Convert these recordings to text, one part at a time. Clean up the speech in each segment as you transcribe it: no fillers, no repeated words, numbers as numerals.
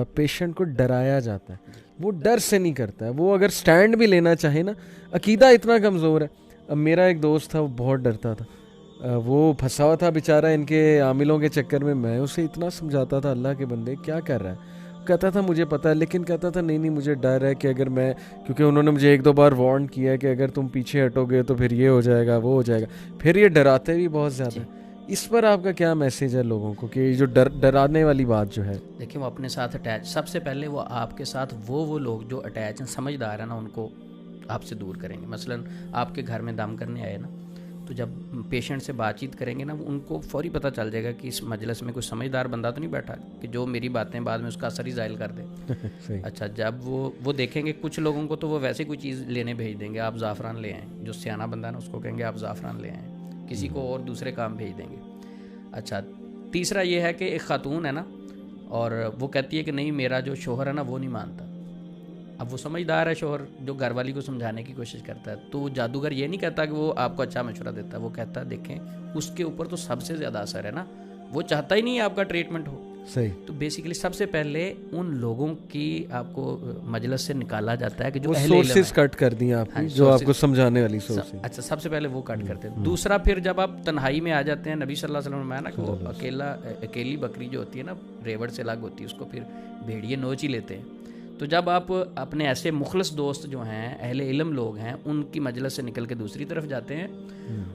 Patient کو ڈرایا جاتا ہے, وہ ڈر سے نہیں کرتا ہے. وہ اگر سٹینڈ بھی لینا چاہے نا, عقیدہ اتنا کمزور ہے. اب میرا ایک دوست تھا, وہ بہت ڈرتا تھا, وہ پھنسا ہوا تھا بیچارہ ان کے عاملوں کے چکر میں. میں اسے اتنا سمجھاتا تھا, اللہ کے بندے کیا کر رہا ہے. کہتا تھا مجھے پتہ ہے, لیکن کہتا تھا نہیں مجھے ڈر ہے کہ اگر میں, کیونکہ انہوں نے مجھے ایک دو بار وارن کیا کہ اگر تم پیچھے ہٹو گے تو پھر یہ ہو جائے گا, وہ ہو جائے گا. پھر یہ ڈراتے بھی بہت زیادہ. اس پر آپ کا کیا میسیج ہے لوگوں کو کہ جو ڈرانے والی بات جو ہے؟ دیکھیں وہ اپنے ساتھ اٹیچ, سب سے پہلے وہ آپ کے ساتھ وہ لوگ جو اٹیچ ہیں, سمجھدار ہیں نا, ان کو آپ سے دور کریں گے. مثلا آپ کے گھر میں دم کرنے آئے نا, تو جب پیشنٹ سے بات چیت کریں گے نا, ان کو فوری پتہ چل جائے گا کہ اس مجلس میں کوئی سمجھدار بندہ تو نہیں بیٹھا کہ جو میری باتیں بعد میں اس کا اثر ہی زائل کر دے. اچھا, جب وہ دیکھیں گے کچھ لوگوں کو تو وہ ویسے کوئی چیز لینے بھیج دیں گے, آپ زعفران لے آئیں. جو سیانہ بندہ ہے نا, اس کو کہیں گے آپ زعفران لے آئیں. کسی کو اور دوسرے کام بھیج دیں گے. اچھا, تیسرا یہ ہے کہ ایک خاتون ہے نا, اور وہ کہتی ہے کہ نہیں میرا جو شوہر ہے نا وہ نہیں مانتا. اب وہ سمجھدار ہے شوہر, جو گھر والی کو سمجھانے کی کوشش کرتا ہے. تو جادوگر یہ نہیں کہتا کہ وہ آپ کو اچھا مشورہ دیتا ہے, وہ کہتا ہے دیکھیں اس کے اوپر تو سب سے زیادہ اثر ہے نا, وہ چاہتا ہی نہیں آپ کا ٹریٹمنٹ ہو. صحیح. تو بیسیکلی سب سے پہلے ان لوگوں کی آپ کو مجلس سے نکالا جاتا ہے کہ جو اہل علم سورسز کٹ کر دیں آپ کی, جو آپ کو سمجھانے والی سورسز. اچھا, سب سے پہلے وہ کٹ کرتے ہیں. دوسرا پھر جب آپ تنہائی میں آ جاتے ہیں, نبی صلی اللہ علیہ وسلم نے نا کہ وہ اکیلی بکری جو ہوتی ہے نا, ریوڑ سے الگ ہوتی ہے, اس کو پھر بھیڑیے نوچ ہی لیتے ہیں. تو جب آپ اپنے ایسے مخلص دوست جو ہیں, اہل علم لوگ ہیں, ان کی مجلس سے نکل کے دوسری طرف جاتے ہیں,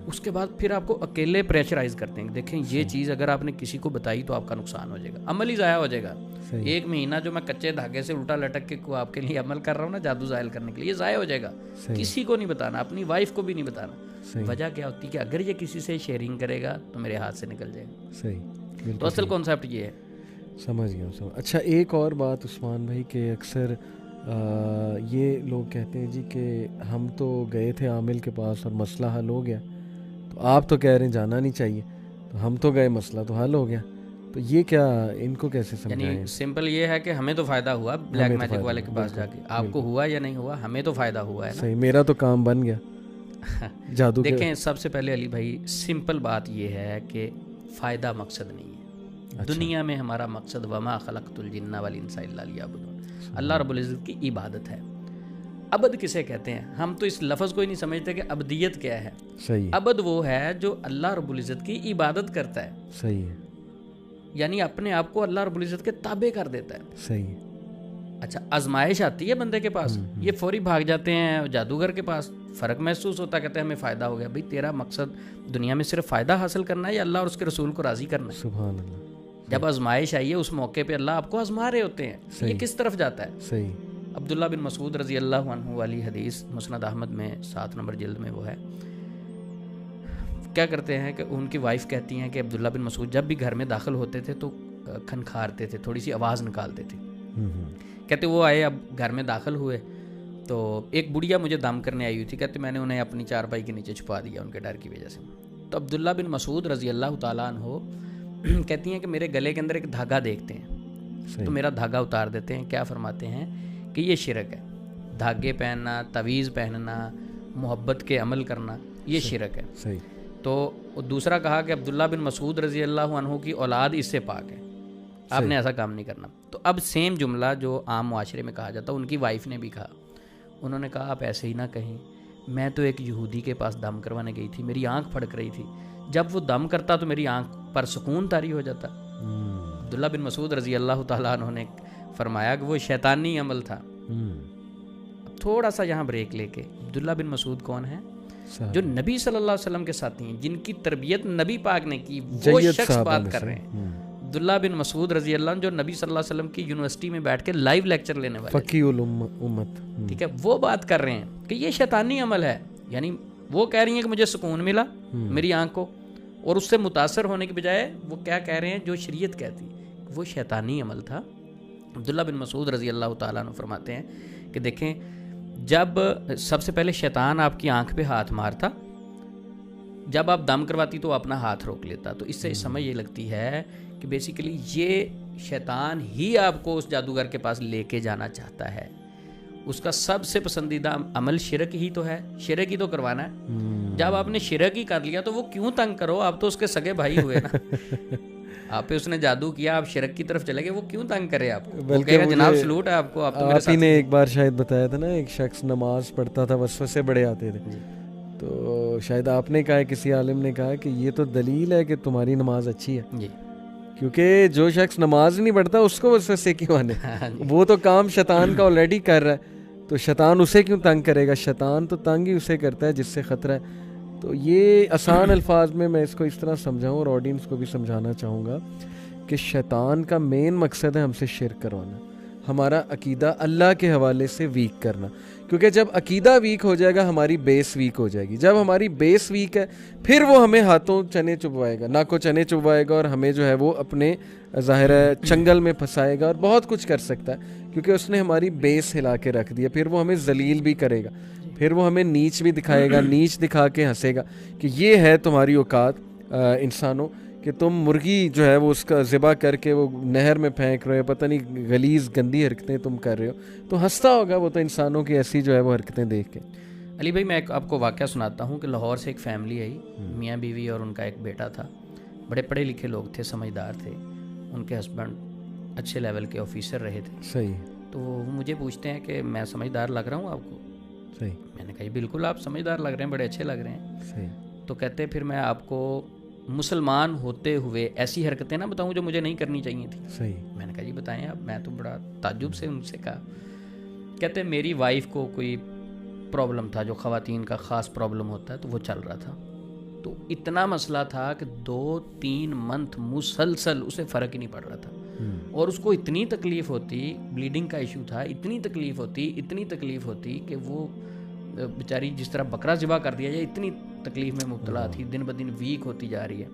اس کے بعد پھر آپ کو اکیلے پریشرائز کرتے ہیں. دیکھیں یہ چیز اگر آپ نے کسی کو بتائی تو آپ کا نقصان ہو جائے گا, عمل ہی ضائع ہو جائے گا. 1 مہینہ جو میں کچے دھاگے سے الٹا لٹک کے آپ کے لیے عمل کر رہا ہوں نا, جادو زائل کرنے کے لیے, یہ ضائع ہو جائے گا. کسی کو نہیں بتانا, اپنی وائف کو بھی نہیں بتانا. وجہ کیا ہوتی ہے کہ اگر یہ کسی سے شیئرنگ کرے گا تو میرے ہاتھ سے نکل جائے گا. صحیح. تو اصل کانسیپٹ یہ ہے. سمجھ گیا. اچھا, ایک اور بات عثمان بھائی, کہ اکثر یہ لوگ کہتے ہیں جی کہ ہم تو گئے تھے عامل کے پاس اور مسئلہ حل ہو گیا, تو آپ تو کہہ رہے ہیں جانا نہیں چاہیے, تو ہم تو گئے مسئلہ تو حل ہو گیا. تو یہ کیا, ان کو کیسے سمجھائیں؟ یعنی سمپل یہ ہے کہ ہمیں تو فائدہ ہوا بلیک میجک والے کے پاس جا کے, آپ کو ہوا یا نہیں ہوا, ہمیں تو فائدہ ہوا ہے نا. صحیح, میرا تو کام بن گیا جادو. دیکھیں سب سے پہلے علی بھائی سمپل بات یہ ہے کہ فائدہ مقصد نہیں ہے. دنیا میں ہمارا مقصد وما خلقت الجن والانس الا لیعبدون, اللہ رب العزت کی عبادت ہے. عبد کسے کہتے ہیں؟ ہم تو اس لفظ کو ہی نہیں سمجھتے کہ عبدیت کیا ہے. صحیح. عبد وہ ہے جو اللہ رب العزت کی عبادت کرتا ہے. صحیح ہے. یعنی اپنے آپ کو اللہ رب العزت کے تابع کر دیتا ہے. صحیح. اچھا, آزمائش آتی ہے بندے کے پاس, یہ فوری بھاگ جاتے ہیں جادوگر کے پاس, فرق محسوس ہوتا ہے, کہتے ہیں ہمیں فائدہ ہو گیا. بھائی تیرا مقصد دنیا میں صرف فائدہ حاصل کرنا ہے یا اللہ اور اس کے رسول کو راضی کرنا ہے؟ سبحان اللہ. جب آزمائش آئی ہے اس موقع پہ اللہ آپ کو آزما رہے ہوتے ہیں, یہ کس طرف جاتا ہے؟ صحیح. عبداللہ بن مسعود رضی اللہ عنہ والی حدیث مسند احمد میں 7 نمبر جلد میں وہ ہے. کیا کرتے ہیں کہ ان کی وائف کہتی ہیں کہ عبداللہ بن مسعود جب بھی گھر میں داخل ہوتے تھے تو کھنکھارتے تھے, تھوڑی سی آواز نکالتے تھے. کہتے وہ آئے, اب گھر میں داخل ہوئے تو ایک بڑھیا مجھے دم کرنے آئی ہوئی تھی. کہتے میں نے انہیں اپنی چارپائی کے نیچے چھپا دیا ان کے ڈر کی وجہ سے. تو عبداللہ بن مسعود رضی اللہ تعالیٰ عنہ کہتی ہیں کہ میرے گلے کے اندر ایک دھاگا دیکھتے ہیں, تو میرا دھاگا اتار دیتے ہیں. کیا فرماتے ہیں کہ یہ شرک ہے. دھاگے پہننا, تعویذ پہننا, محبت کے عمل کرنا, یہ شرک ہے. صحیح. تو دوسرا کہا کہ عبداللہ بن مسعود رضی اللہ عنہ کی اولاد اس سے پاک ہے, آپ نے ایسا کام نہیں کرنا. تو اب سیم جملہ جو عام معاشرے میں کہا جاتا, ان کی وائف نے بھی کہا. انہوں نے کہا آپ ایسے ہی نہ کہیں, میں تو ایک یہودی کے پاس دم کروانے گئی تھی, میری آنکھ پھڑک رہی تھی, جب وہ دم کرتا تو میری آنکھ پر سکون طاری ہو جاتا. عبداللہ بن مسعود رضی اللہ تعالیٰ عنہ نے فرمایا کہ وہ شیطانی عمل تھا. اب تھوڑا سا یہاں بریک لے کے, عبداللہ بن مسعود کون ہے؟ جو نبی صلی اللہ علیہ وسلم کے ساتھی ہیں, جن کی تربیت نبی پاک نے کی, وہ شخص بات کر رہے ہیں. عبداللہ بن مسعود رضی اللہ عنہ جو نبی صلی اللہ علیہ وسلم کی یونیورسٹی میں بیٹھ کے لائیو لیکچر لینے والے, فقیہ الامت, ٹھیک ہے, وہ بات کر رہے ہیں کہ یہ شیطانی عمل ہے. یعنی وہ کہہ رہی ہیں کہ مجھے سکون ملا میری آنکھ کو, اور اس سے متاثر ہونے کے بجائے وہ کیا کہہ رہے ہیں, جو شریعت کہتی وہ شیطانی عمل تھا. عبداللہ بن مسعود رضی اللہ تعالیٰ عنہ فرماتے ہیں کہ دیکھیں جب سب سے پہلے شیطان آپ کی آنکھ پہ ہاتھ مارتا, جب آپ دم کرواتی تو اپنا ہاتھ روک لیتا. تو اس سے سمجھ یہ لگتی ہے کہ بیسیکلی یہ شیطان ہی آپ کو اس جادوگر کے پاس لے کے جانا چاہتا ہے. اس کا سب سے پسندیدہ عمل شرک ہی تو ہے, شرک ہی تو کروانا ہے. جب آپ نے شرک ہی کر لیا تو وہ کیوں تنگ کرو, آپ تو اس کے سگے بھائی ہوئے نا. آپ پہ اس نے جادو کیا, آپ شرک کی طرف چلے گئے, وہ کیوں تنگ کرے آپ کو؟ وہ کہے گا جناب سلوٹ ہے آپ کو, آپ تو میرے ساتھ. آپ ہی نے ایک بار شاید بتایا تھا نا, ایک شخص نماز پڑھتا تھا, وسوسے بڑے آتے تھے, تو شاید آپ نے کہا, کسی عالم نے کہا کہ یہ تو دلیل ہے کہ تمہاری نماز اچھی ہے. جی, کیونکہ جو شخص نماز نہیں پڑھتا اس کو وسوسے کیوں آنے؟ وہ تو کام شیطان کا آلریڈی کر رہا ہے, تو شیطان اسے کیوں تنگ کرے گا؟ شیطان تو تنگ ہی اسے کرتا ہے جس سے خطرہ ہے. تو یہ آسان الفاظ میں اس کو اس طرح سمجھاؤں, اور آڈینس کو بھی سمجھانا چاہوں گا کہ شیطان کا مین مقصد ہے ہم سے شرک کروانا, ہمارا عقیدہ اللہ کے حوالے سے ویک کرنا. کیونکہ جب عقیدہ ویک ہو جائے گا ہماری بیس ویک ہو جائے گی. جب ہماری بیس ویک ہے پھر وہ ہمیں ہاتھوں چنے چبوائے گا, ناکوں چنے چبوائے گا, اور ہمیں جو ہے وہ اپنے ظاہر ہے چنگل میں پھنسائے گا, اور بہت کچھ کر سکتا ہے کیونکہ اس نے ہماری بیس ہلا کے رکھ دیا. پھر وہ ہمیں ذلیل بھی کرے گا, پھر وہ ہمیں نیچ بھی دکھائے گا, نیچ دکھا کے ہنسے گا کہ یہ ہے تمہاری اوقات انسانوں, کہ تم مرغی جو ہے وہ اس کا ذبح کر کے وہ نہر میں پھینک رہے ہو, پتہ نہیں غلیظ گندی حرکتیں تم کر رہے ہو, تو ہنستا ہوگا وہ تو انسانوں کی ایسی جو ہے وہ حرکتیں دیکھ کے. علی بھائی میں آپ کو واقعہ سناتا ہوں کہ لاہور سے ایک فیملی آئی, میاں بیوی اور ان کا ایک بیٹا تھا, بڑے پڑھے لکھے لوگ تھے, سمجھدار تھے, ان کے ہسبینڈ اچھے لیول کے آفیسر رہے تھے. صحیح. تو وہ مجھے پوچھتے ہیں کہ میں سمجھدار لگ رہا ہوں آپ کو؟ صحیح. میں نے کہا بالکل آپ سمجھدار لگ رہے ہیں, بڑے اچھے لگ رہے ہیں. صحیح. تو کہتے پھر میں آپ کو مسلمان ہوتے ہوئے ایسی حرکتیں نہ بتاؤں جو مجھے نہیں کرنی چاہیے تھی. صحیح. میں نے کہا جی بتائیں آپ. میں تو بڑا تعجب سے ان سے کہا, کہتے میری وائف کو کوئی پرابلم تھا جو خواتین کا خاص پرابلم ہوتا ہے, تو وہ چل رہا تھا, تو اتنا مسئلہ تھا کہ 2-3 منتھ مسلسل اسے فرق ہی نہیں پڑ رہا تھا, اور اس کو اتنی تکلیف ہوتی, بلیڈنگ کا ایشو تھا, اتنی تکلیف ہوتی کہ وہ بیچاری جس طرح بکرا ذبح کر دیا جائے اتنی تکلیف میں مبتلا تھی, دن بدن ویک ہوتی جا رہی ہے.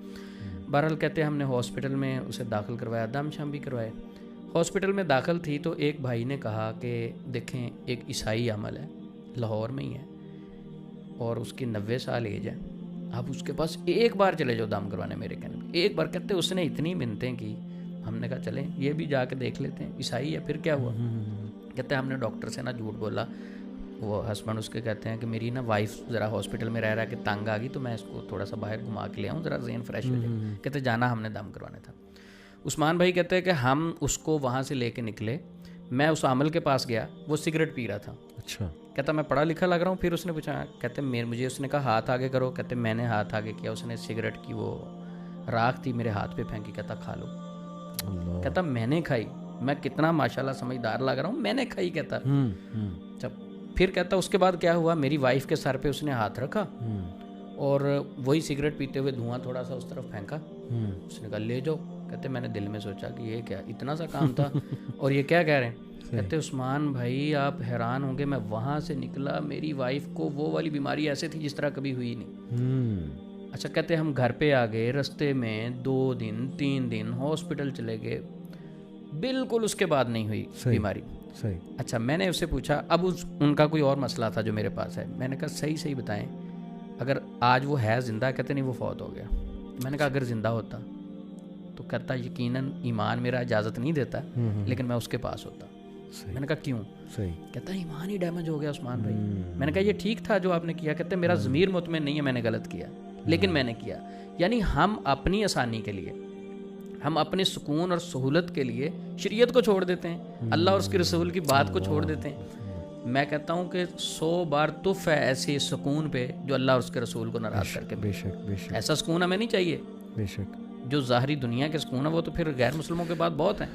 بہرحال کہتے ہم نے ہاسپٹل میں اسے داخل کروایا, دم شام بھی کروائے. ہاسپٹل میں داخل تھی تو ایک بھائی نے کہا کہ دیکھیں ایک عیسائی عمل ہے, لاہور میں ہی ہے, اور اس کی 90 سال ایج ہے, آپ اس کے پاس ایک بار چلے جاؤ دم کروانے میرے کہنے پہ, ایک بار. کہتے اس نے اتنی منتیں کی, ہم نے کہا چلیں یہ بھی جا کے دیکھ لیتے ہیں, عیسائی ہے پھر کیا ہوا. کہتے ہم نے ڈاکٹر سے نا جھوٹ بولا, وہ ہسبینڈ اس کے کہتے ہیں کہ میری نا وائف ذرا ہاسپٹل میں رہ کے تنگ آ گئی, تو میں اس کو تھوڑا سا باہر گھما کے لے آؤں, ذرا ذہن فریش ہو جائے. کہتے جانا ہم نے دم کروانا تھا. عثمان بھائی کہتے ہیں کہ ہم اس کو وہاں سے لے کے نکلے, میں اس عامل کے پاس گیا, وہ سگریٹ پی رہا تھا. اچھا. کہتا میں پڑھا لکھا لگ رہا ہوں. پھر اس نے پوچھا, کہتے مجھے اس نے کہا ہاتھ آگے کرو. کہتے میں نے ہاتھ آگے کیا, اس نے سگریٹ کی وہ راکھ تھی میرے ہاتھ پہ پھینکی, کہتا کھا لو. کہتا میں نے کھائی, میں کتنا ماشاءاللہ سمجھدار لگ رہا ہوں, میں نے کھائی. کہتا جب پھر کہتا اس کے بعد کیا ہوا, میری وائف کے سر پہ اس نے ہاتھ رکھا اور وہی سگریٹ پیتے ہوئے دھواں تھوڑا سا اس طرف پھینکا. اس نے کہا لے جاؤ. کہتے میں نے دل میں سوچا کہ یہ کیا اتنا سا کام تھا, اور یہ کیا کہہ رہے ہیں. کہتے عثمان بھائی آپ حیران ہوں گے, میں وہاں سے نکلا, میری وائف کو وہ والی بیماری ایسے تھی جس طرح کبھی ہوئی نہیں. اچھا کہتے ہم گھر پہ آ گئے, رستے میں 2 دن 3 دن ہاسپٹل چلے گئے, بالکل اس کے بعد نہیں ہوئی بیماری. اچھا میں نے اس سے پوچھا, اب ان کا کوئی اور مسئلہ تھا جو میرے پاس ہے. میں نے کہا صحیح بتائیں اگر آج وہ ہے زندہ. کہتے نہیں وہ فوت ہو گیا. میں نے کہا اگر زندہ ہوتا تو کہتا یقیناً ایمان میرا اجازت نہیں دیتا, لیکن میں اس کے پاس ہوتا. میں نے کہا کیوں؟ کہتا ایمان ہی ڈیمیج ہو گیا عثمان بھائی. میں نے کہا یہ ٹھیک تھا جو آپ نے کیا. کہتے میرا ضمیر مطمئن نہیں ہے, میں نے غلط کیا, لیکن میں نے کیا. یعنی ہم اپنی آسانی کے لیے, ہم اپنے سکون اور سہولت کے لیے شریعت کو چھوڑ دیتے ہیں, اللہ اور اس کے رسول کی بات کو چھوڑ دیتے ہیں. میں کہتا ہوں کہ 100 بار تف ہے ایسے سکون پہ جو اللہ اور اس کے رسول کو ناراض کر کے. بے شک ایسا سکون ہمیں نہیں چاہیے. بے شک جو ظاہری دنیا کے سکون ہے وہ تو پھر غیر مسلموں کے بعد بہت ہیں,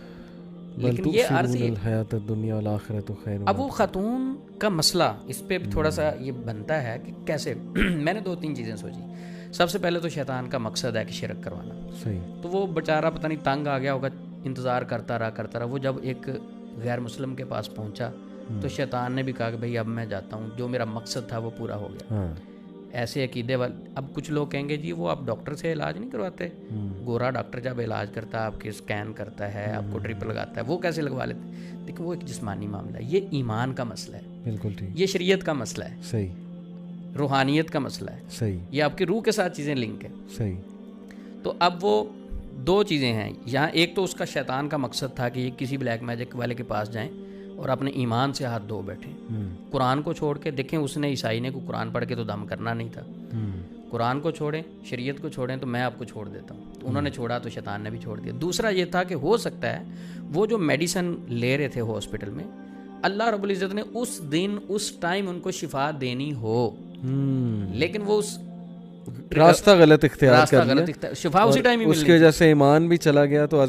لیکن یہ عارضی الحیات الدنیا والآخرۃ خیر. اب وہ خاتون کا مسئلہ, اس پہ تھوڑا سا یہ بنتا ہے کہ کیسے. میں نے 2-3 چیزیں سوچی. سب سے پہلے تو شیطان کا مقصد ہے کہ شرک کروانا. صحیح. تو وہ بیچارہ پتہ نہیں تنگ آ گیا ہوگا, انتظار کرتا رہا. وہ جب ایک غیر مسلم کے پاس پہنچا تو شیطان نے بھی کہا کہ بھائی اب میں جاتا ہوں, جو میرا مقصد تھا وہ پورا ہو گیا. ایسے عقیدے والے. اب کچھ لوگ کہیں گے جی وہ آپ ڈاکٹر سے علاج نہیں کرواتے, گورا ڈاکٹر جب علاج کرتا ہے آپ کے اسکین کرتا ہے, آپ کو ڈرپ لگاتا ہے, وہ کیسے لگوا لیتے. دیکھیں وہ ایک جسمانی معاملہ ہے, یہ ایمان کا مسئلہ ہے. بالکل ٹھیک. یہ شریعت کا مسئلہ ہے. صحیح. روحانیت کا مسئلہ ہے. صحیح. یہ آپ کی روح کے ساتھ چیزیں لنک ہیں. صحیح. تو اب وہ 2 چیزیں ہیں یہاں. ایک تو اس کا شیطان کا مقصد تھا کہ یہ کسی بلیک میجک والے کے پاس جائیں اور اپنے ایمان سے ہاتھ دھو بیٹھیں. قرآن کو چھوڑ کے دیکھیں, اس نے عیسائی نے کو قرآن پڑھ کے تو دم کرنا نہیں تھا. قرآن کو چھوڑیں, شریعت کو چھوڑیں, تو میں آپ کو چھوڑ دیتا ہوں. تو انہوں نے چھوڑا تو شیطان نے بھی چھوڑ دیا. دوسرا یہ تھا کہ ہو سکتا ہے وہ جو میڈیسن لے رہے تھے ہاسپٹل میں, اللہ رب العزت نے اس دن اس ٹائم ان کو شفا دینی ہو, لیکن وہ اس راستہ غلط اختیار کر لیا, شفا اسی ٹائم ہی اس کی وجہ سے ایمان بھی چلا گیا, تو